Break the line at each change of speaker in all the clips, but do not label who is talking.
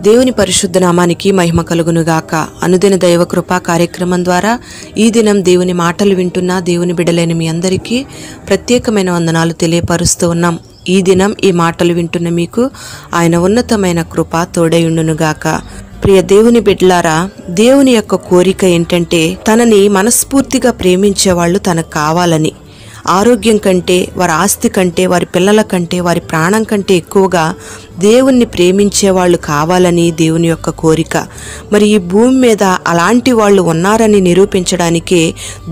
దేవుని పరిశుద్ధ నామానికి మహిమ కలుగునుగాక. అనుదిన దైవ కృపా కార్యక్రమం ద్వారా ఈ దినం దేవుని మాటలు వింటున్న దేవుని బిడ్డలైన మీ అందరికీ ప్రత్యేకమైన వందనాలు తెలియపరుస్తూ ఉన్నాం. ఈ దినం ఈ మాటలు వింటున్న మీకు ఆయన ఉన్నతమైన కృప తోడైయుండునుగాక. ప్రియ దేవుని బిడ్డలారా, దేవుని యొక్క కోరిక ఏంటంటే తనని మనస్ఫూర్తిగా ప్రేమించే వాళ్ళు తనకు కావాలని. ఆరోగ్యం కంటే, వారి ఆస్తి కంటే, వారి పిల్లల కంటే, వారి ప్రాణం కంటే ఎక్కువగా దేవుణ్ణి ప్రేమించే వాళ్ళు కావాలని దేవుని యొక్క కోరిక. మరి ఈ భూమి మీద అలాంటి వాళ్ళు ఉన్నారని నిరూపించడానికే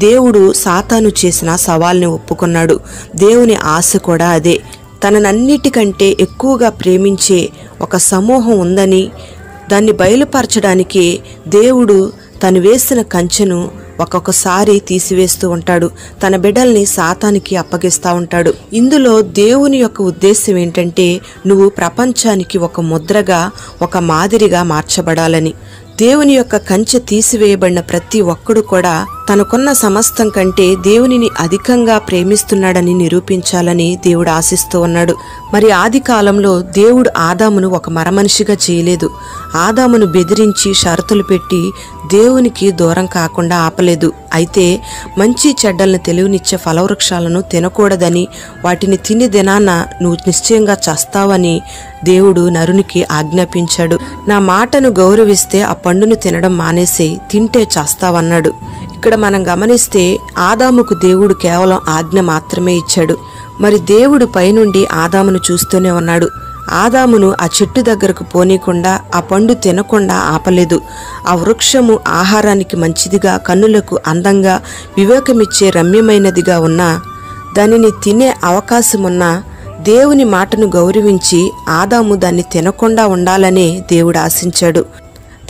దేవుడు సాతాను చేసిన సవాల్ని ఒప్పుకున్నాడు. దేవుని ఆశ కూడా అదే. తననన్నిటికంటే ఎక్కువగా ప్రేమించే ఒక సమూహం ఉందని దాన్ని బయలుపరచడానికి దేవుడు తను వేసిన కంచెను ఒక్కొక్కసారి తీసివేస్తూ ఉంటాడు. తన బిడ్డల్ని సాతానికి అప్పగిస్తూ ఉంటాడు. ఇందులో దేవుని యొక్క ఉద్దేశం ఏంటంటే నువ్వు ప్రపంచానికి ఒక ముద్రగా, ఒక మాదిరిగా మార్చబడాలని. దేవుని యొక్క కంచె తీసివేయబడిన ప్రతి ఒక్కడు కూడా తనకున్న సమస్తం కంటే దేవునిని అధికంగా ప్రేమిస్తున్నాడని నిరూపించాలని దేవుడు ఆశిస్తూ ఉన్నాడు. మరి ఆది కాలంలో దేవుడు ఆదామును ఒక మరమనిషిగా చేయలేదు. ఆదామును బెదిరించి షరతులు పెట్టి దేవునికి దూరం కాకుండా ఆపలేదు. అయితే మంచి చెడ్డలను తెలివినిచ్చే ఫలవృక్షాలను తినకూడదని, వాటిని తిని దినాన నువ్వు నిశ్చయంగా చస్తావని దేవుడు నరునికి ఆజ్ఞాపించాడు. నా మాటను గౌరవిస్తే ఆ పండును తినడం మానేసి, తింటే చస్తావన్నాడు. ఇక్కడ మనం గమనిస్తే ఆదాముకు దేవుడు కేవలం ఆజ్ఞ మాత్రమే ఇచ్చాడు. మరి దేవుడు పైనుండి ఆదామును చూస్తూనే ఉన్నాడు. ఆదామును ఆ చెట్టు దగ్గరకు పోనీకుండా, ఆ పండు తినకుండా ఆపలేదు. ఆ వృక్షము ఆహారానికి మంచిదిగా, కన్నులకు అందంగా, వివేకమిచ్చే రమ్యమైనదిగా ఉన్నా, దానిని తినే అవకాశమున్నా దేవుని మాటను గౌరవించి ఆదాము దాన్ని తినకుండా ఉండాలనే దేవుడు ఆశించాడు.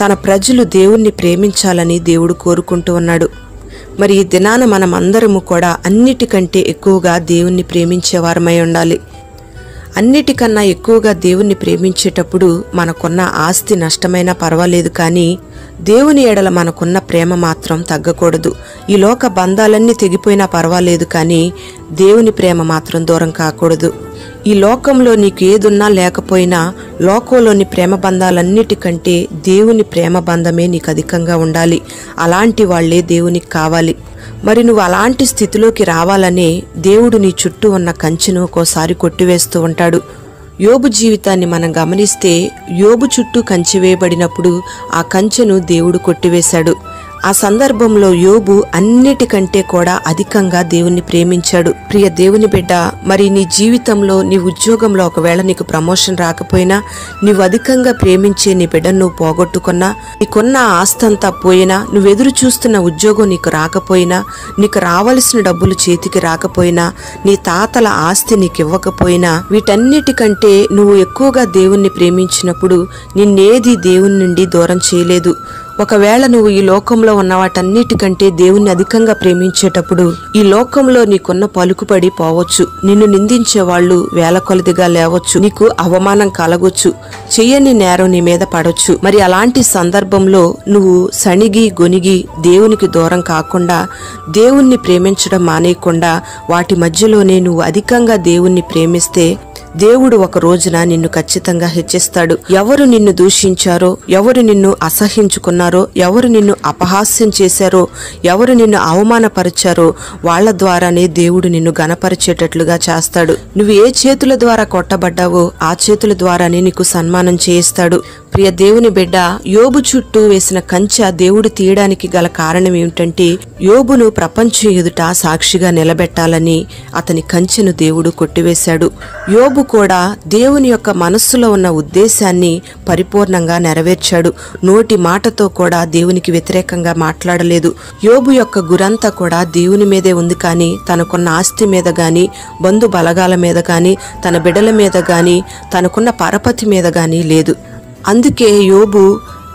తన ప్రజలు దేవుణ్ణి ప్రేమించాలని దేవుడు కోరుకుంటూ ఉన్నాడు. మరి ఈ దినాన మనం అందరము కూడా అన్నిటికంటే ఎక్కువగా దేవుణ్ణి ప్రేమించేవారమై ఉండాలి. అన్నిటికన్నా ఎక్కువగా దేవుణ్ణి ప్రేమించేటప్పుడు మనకున్న ఆస్తి నష్టమైనా పర్వాలేదు, కానీ దేవుని ఎడల మనకున్న ప్రేమ మాత్రం తగ్గకూడదు. ఈ లోక బంధాలన్నీ తెగిపోయినా పర్వాలేదు, కానీ దేవుని ప్రేమ మాత్రం దూరం కాకూడదు. ఈ లోకంలో నీకు ఏదున్నా లేకపోయినా లోకంలోని ప్రేమ బంధాలన్నిటికంటే దేవుని ప్రేమ బంధమే నీకు అధికంగా ఉండాలి. అలాంటి వాళ్లే దేవునికి కావాలి. మరి నువ్వు అలాంటి స్థితిలోకి రావాలనే దేవుడు నీ చుట్టూ ఉన్న కంచెను ఒక్కోసారి కొట్టివేస్తూ ఉంటాడు. యోబు జీవితాన్ని మనం గమనిస్తే యోబు చుట్టూ కంచె వేయబడినప్పుడు ఆ కంచెను దేవుడు కొట్టివేశాడు. ఆ సందర్భంలో యోబు అన్నిటికంటే కూడా అధికంగా దేవుణ్ణి ప్రేమించాడు. ప్రియ దేవుని బిడ్డ, మరి నీ జీవితంలో, నీ ఉద్యోగంలో ఒకవేళ నీకు ప్రమోషన్ రాకపోయినా, నీవు అధికంగా ప్రేమించే నీ బిడ్డను నువ్వు పోగొట్టుకున్నా, నీకున్న ఆస్తంతా పోయినా, నువ్వు ఎదురు చూస్తున్న ఉద్యోగం నీకు రాకపోయినా, నీకు రావలసిన డబ్బులు చేతికి రాకపోయినా, నీ తాతల ఆస్తి నీకు ఇవ్వకపోయినా, వీటన్నిటికంటే నువ్వు ఎక్కువగా దేవుణ్ణి ప్రేమించినప్పుడు నిన్నేది దేవుని నుండి దూరం చేయలేదు. ఒకవేళ నువ్వు ఈ లోకంలో ఉన్న వాటన్నిటికంటే దేవుణ్ణి అధికంగా ప్రేమించేటప్పుడు ఈ లోకంలో నీకున్న పలుకుబడి పోవచ్చు, నిన్ను నిందించే వాళ్ళు వేల కొలదిగా లేవచ్చు, నీకు అవమానం కలగొచ్చు, చెయ్యని నేరం నీ మీద పడొచ్చు. మరి అలాంటి సందర్భంలో నువ్వు సణిగి గొనిగి దేవునికి దూరం కాకుండా, దేవుణ్ణి ప్రేమించడం మానేయకుండా వాటి మధ్యలోనే నువ్వు అధికంగా దేవుణ్ణి ప్రేమిస్తే దేవుడు ఒక రోజున నిన్ను ఖచ్చితంగా హెచ్చిస్తాడు. ఎవరు నిన్ను దూషించారో, ఎవరు నిన్ను అసహ్యించుకున్నారో, ఎవరు నిన్ను అపహాస్యం చేశారో, ఎవరు నిన్ను అవమానపరిచారో వాళ్ళ ద్వారానే దేవుడు నిన్ను గణపరిచేటట్లుగా చేస్తాడు. నువ్వు ఏ చేతుల ద్వారా కొట్టబడ్డావో ఆ చేతుల ద్వారానే నీకు సన్మానం చేయిస్తాడు. ప్రియ దేవుని బిడ్డ, యోబు చుట్టూ వేసిన కంచె దేవుడు తీయడానికి గల కారణం ఏమిటంటే యోబును ప్రపంచం ఎదుట సాక్షిగా నిలబెట్టాలని అతని కంచెను దేవుడు కొట్టివేశాడు. యోబు కూడా దేవుని యొక్క మనస్సులో ఉన్న ఉద్దేశాన్ని పరిపూర్ణంగా నెరవేర్చాడు. నోటి మాటతో కూడా దేవునికి వ్యతిరేకంగా మాట్లాడలేదు. యోబు యొక్క గురంతా కూడా దేవుని మీదే ఉంది, కానీ తనకున్న ఆస్తి మీద గాని, బంధు బలగాల మీద గాని, తన బిడ్డల మీద గాని, తనకున్న పరపతి మీద గాని లేదు. అందుకే యోబు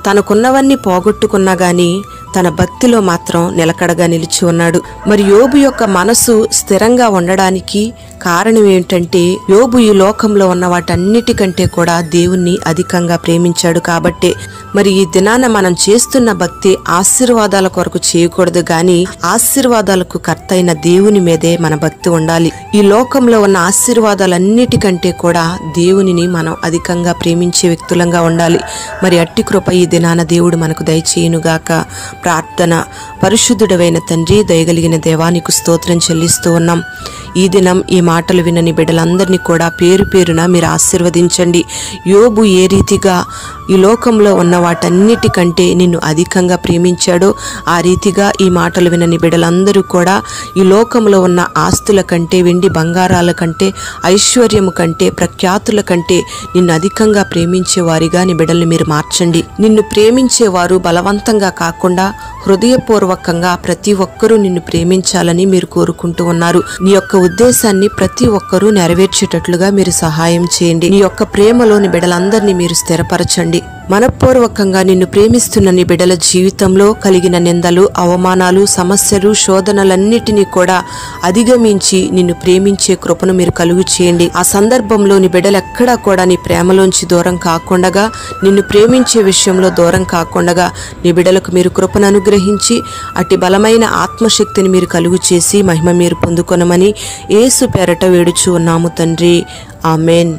తనకున్నవన్నీ పోగొట్టుకున్నా గాని తన భక్తిలో మాత్రం నిలకడగా నిలిచి ఉన్నాడు. మరి యోబు యొక్క మనసు స్థిరంగా ఉండడానికి, కారణం ఏంటంటే యోబు ఈ లోకంలో ఉన్న వాటన్నిటికంటే కూడా దేవుణ్ణి అధికంగా ప్రేమించాడు కాబట్టే. మరి ఈ దినాన మనం చేస్తున్న భక్తి ఆశీర్వాదాల కొరకు చేయకూడదు గాని ఆశీర్వాదాలకు కర్త అయిన దేవుని మీదే మన భక్తి ఉండాలి. ఈ లోకంలో ఉన్న ఆశీర్వాదాలన్నిటికంటే కూడా దేవునిని మనం అధికంగా ప్రేమించే వ్యక్తులంగా ఉండాలి. మరి అట్టి కృప ఈ దినాన దేవుడు మనకు దయచేయునుగాక. ప్రార్థన. పరిశుద్ధుడవైన తండ్రి, దయగలిగిన దేవానికి స్తోత్రం చెల్లిస్తూ ఉన్నాం. ఈ దినం ఈ మాటలు వినని బిడ్డలందరినీ కూడా పేరు పేరున మీరు ఆశీర్వదించండి. యోబు ఏ రీతిగా ఈ లోకంలో ఉన్న వాటన్నిటికంటే నిన్ను అధికంగా ప్రేమించాడో ఆ రీతిగా ఈ మాటలు వినని బిడ్డలందరూ కూడా ఈ లోకంలో ఉన్న ఆస్తుల కంటే, వెండి బంగారాల కంటే, ఐశ్వర్యము కంటే, ప్రఖ్యాతుల కంటే నిన్ను అధికంగా ప్రేమించే వారిగా నీ బిడ్డల్ని మీరు మార్చండి. నిన్ను ప్రేమించేవారు బలవంతంగా కాకుండా హృదయపూర్వకంగా ప్రతి ఒక్కరూ నిన్ను ప్రేమించాలని మీరు కోరుకుంటూ ఉన్నారు. నీ యొక్క ఉద్దేశాన్ని ప్రతి ఒక్కరూ నెరవేర్చేటట్లుగా మీరు సహాయం చేయండి. నీ యొక్క ప్రేమలోని బిడ్డలందరినీ మీరు స్థిరపరచండి. మనపూర్వకంగా నిన్ను ప్రేమిస్తున్న నీ బిడ్డల జీవితంలో కలిగిన నిందలు, అవమానాలు, సమస్యలు, శోధనలన్నిటినీ కూడా అధిగమించి నిన్ను ప్రేమించే కృపను మీరు కలుగు చేయండి. ఆ సందర్భంలో నీ బిడ్డలు ఎక్కడా కూడా నీ ప్రేమలోంచి దూరం కాకుండా, నిన్ను ప్రేమించే విషయంలో దూరం కాకుండా నీ బిడ్డలకు మీరు కృపను అనుగ్రహించి అట్టి బలమైన ఆత్మశక్తిని మీరు కలుగు చేసి మహిమ మీరు పొందుకొనమని యేసు పేరట వేడుచు ఉన్నాము తండ్రి. ఆమెన్.